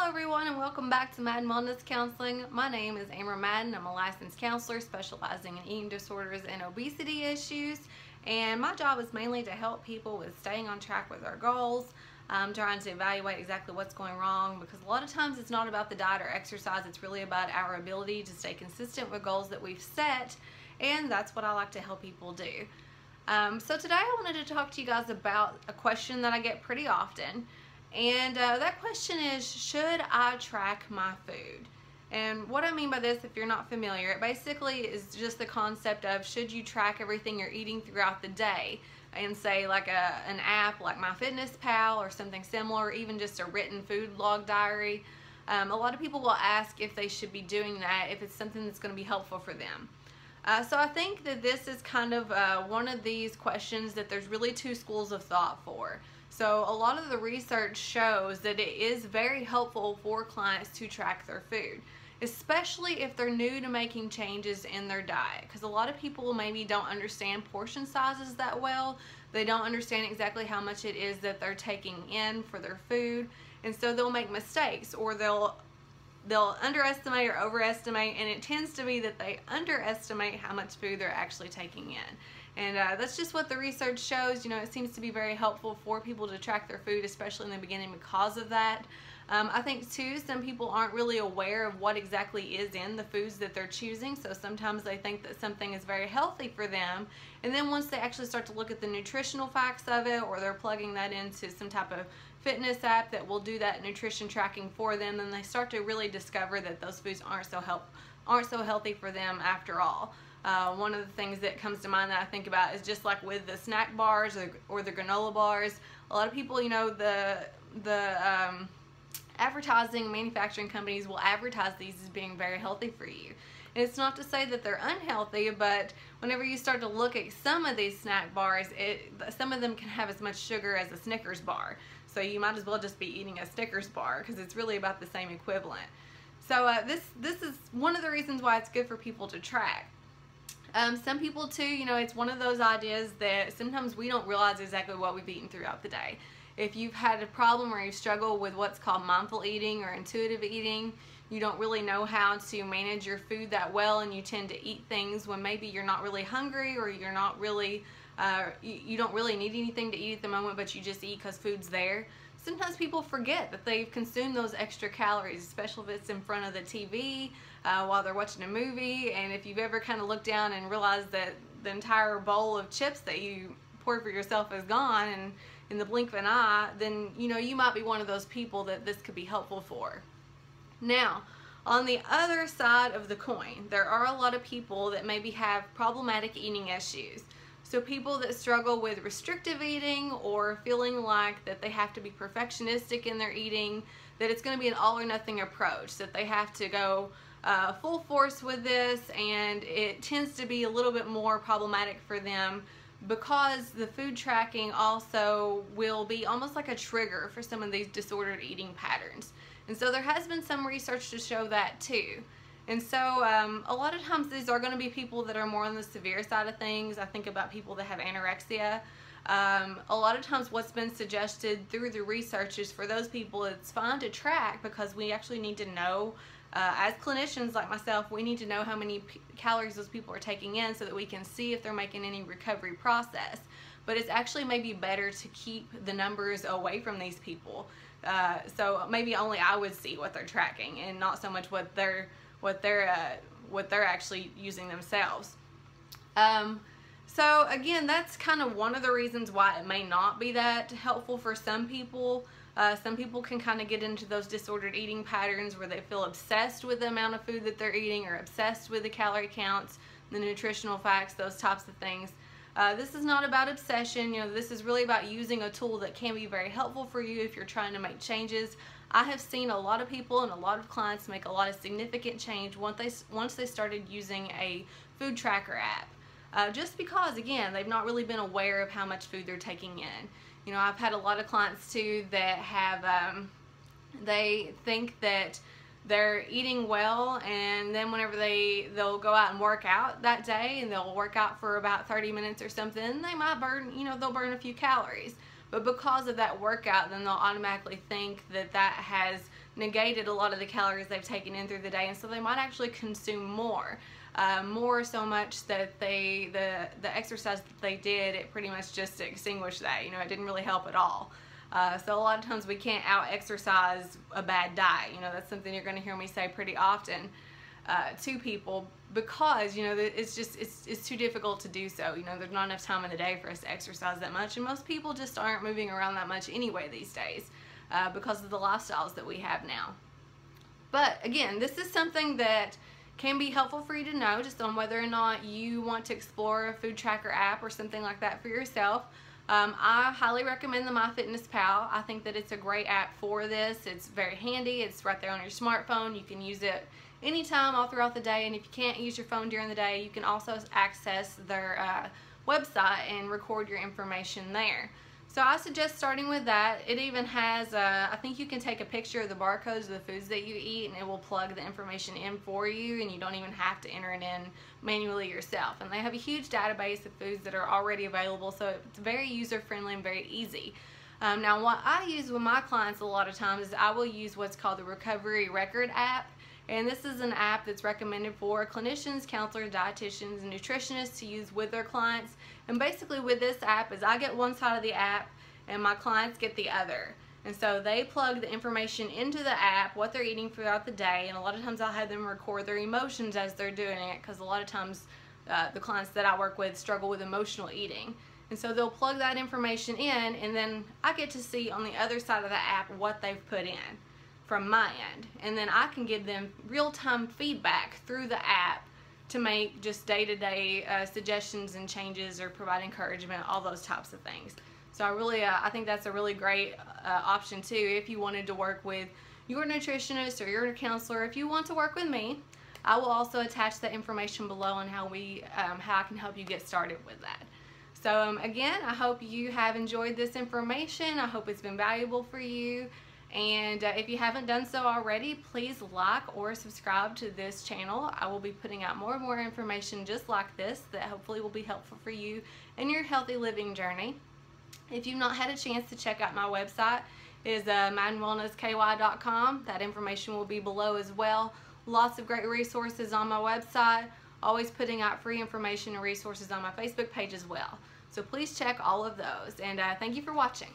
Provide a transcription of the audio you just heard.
Hello everyone and welcome back to Madden Wellness Counseling. My name is Amber Madden. I'm a licensed counselor specializing in eating disorders and obesity issues, and my job is mainly to help people with staying on track with their goals, trying to evaluate exactly what's going wrong, because a lot of times it's not about the diet or exercise, it's really about our ability to stay consistent with goals that we've set, and that's what I like to help people do. So today I wanted to talk to you guys about a question that I get pretty often. And that question is, should I track my food? And what I mean by this, if you're not familiar, it basically is just the concept of, should you track everything you're eating throughout the day, and say like an app like MyFitnessPal or something similar, or even just a written food log diary. A lot of people will ask if they should be doing that, if it's something that's going to be helpful for them. So I think that this is kind of one of these questions that there's really two schools of thought for. So a lot of the research shows that it is very helpful for clients to track their food, especially if they're new to making changes in their diet, because a lot of people maybe don't understand portion sizes that well. They don't understand exactly how much it is that they're taking in for their food, and so they'll make mistakes, or they'll underestimate or overestimate, and it tends to be that they underestimate how much food they're actually taking in. And that's just what the research shows. You know, it seems to be very helpful for people to track their food, especially in the beginning, because of that. I think too, some people aren't really aware of what exactly is in the foods that they're choosing, so sometimes they think that something is very healthy for them, and then once they actually start to look at the nutritional facts of it, or they're plugging that into some type of fitness app that will do that nutrition tracking for them, then they start to really discover that those foods aren't so healthy for them after all. One of the things that comes to mind that I think about is just like with the snack bars or the granola bars. A lot of people, you know, the advertising manufacturing companies will advertise these as being very healthy for you. And it's not to say that they're unhealthy, but whenever you start to look at some of these snack bars, some of them can have as much sugar as a Snickers bar. So you might as well just be eating a Snickers bar, because it's really about the same equivalent. So this is one of the reasons why it's good for people to track. Some people too, you know, it's one of those ideas that sometimes we don't realize exactly what we've eaten throughout the day. If you've had a problem or you struggle with what's called mindful eating or intuitive eating, you don't really know how to manage your food that well, and you tend to eat things when maybe you're not really hungry, or you're not really, you don't really need anything to eat at the moment, but you just eat because food's there. Sometimes people forget that they've consumed those extra calories, especially if it's in front of the TV while they're watching a movie. And if you've ever kind of looked down and realized that the entire bowl of chips that you poured for yourself is gone and in the blink of an eye, then you know you might be one of those people that this could be helpful for. Now, on the other side of the coin, there are a lot of people that maybe have problematic eating issues. So people that struggle with restrictive eating, or feeling like that they have to be perfectionistic in their eating, that it's going to be an all or nothing approach, that they have to go full force with this, and it tends to be a little bit more problematic for them, because the food tracking also will be almost like a trigger for some of these disordered eating patterns. And so there has been some research to show that too. And so a lot of times these are going to be people that are more on the severe side of things. I think about people that have anorexia. A lot of times what's been suggested through the research is, for those people, it's fine to track, because we actually need to know, as clinicians like myself, we need to know how many calories those people are taking in, so that we can see if they're making any recovery process. But it's actually maybe better to keep the numbers away from these people. So maybe only I would see what they're tracking, and not so much what they're actually using themselves. So again, that's kind of one of the reasons why it may not be that helpful for some people. Some people can kind of get into those disordered eating patterns where they feel obsessed with the amount of food that they're eating, or obsessed with the calorie counts, the nutritional facts, those types of things. This is not about obsession. You know, this is really about using a tool that can be very helpful for you if you're trying to make changes. I have seen a lot of people and a lot of clients make a lot of significant change once they started using a food tracker app. Just because, again, they've not really been aware of how much food they're taking in. You know, I've had a lot of clients too that have, they think that they're eating well, and then whenever they'll go out and work out that day, and they'll work out for about 30 minutes or something, they might burn, you know, they'll burn a few calories. But because of that workout, then they'll automatically think that that has negated a lot of the calories they've taken in through the day, and so they might actually consume more. More so much that the exercise that they did, it pretty much just extinguished that. You know, it didn't really help at all. So a lot of times we can't out-exercise a bad diet. You know, that's something you're going to hear me say pretty often to people, because, you know, it's just, it's too difficult to do so. You know, there's not enough time in the day for us to exercise that much, and most people just aren't moving around that much anyway these days because of the lifestyles that we have now. But again, this is something that can be helpful for you to know, just on whether or not you want to explore a food tracker app or something like that for yourself. I highly recommend the MyFitnessPal. I think that it's a great app for this. It's very handy. It's right there on your smartphone. You can use it anytime, all throughout the day, and if you can't use your phone during the day, you can also access their website and record your information there. So I suggest starting with that. It even has, I think you can take a picture of the barcodes of the foods that you eat, and it will plug the information in for you, and you don't even have to enter it in manually yourself. And they have a huge database of foods that are already available, so it's very user-friendly and very easy. Now, what I use with my clients a lot of times is I will use what's called the Recovery Record app. And this is an app that's recommended for clinicians, counselors, dietitians, and nutritionists to use with their clients. And basically with this app is I get one side of the app and my clients get the other. And so they plug the information into the app, what they're eating throughout the day, and a lot of times I'll have them record their emotions as they're doing it, because a lot of times the clients that I work with struggle with emotional eating. And so they'll plug that information in, and then I get to see on the other side of the app what they've put in from my end, and then I can give them real-time feedback through the app to make just day-to-day suggestions and changes, or provide encouragement, all those types of things. So I think that's a really great option too if you wanted to work with your nutritionist or your counselor. If you want to work with me, I will also attach that information below on how I can help you get started with that. So again, I hope you have enjoyed this information. I hope it's been valuable for you. And if you haven't done so already, please like or subscribe to this channel. I will be putting out more and more information just like this that hopefully will be helpful for you in your healthy living journey. If you've not had a chance to check out my website, it is MindWellnessKY.com. That information will be below as well. Lots of great resources on my website. Always putting out free information and resources on my Facebook page as well. So please check all of those. And thank you for watching.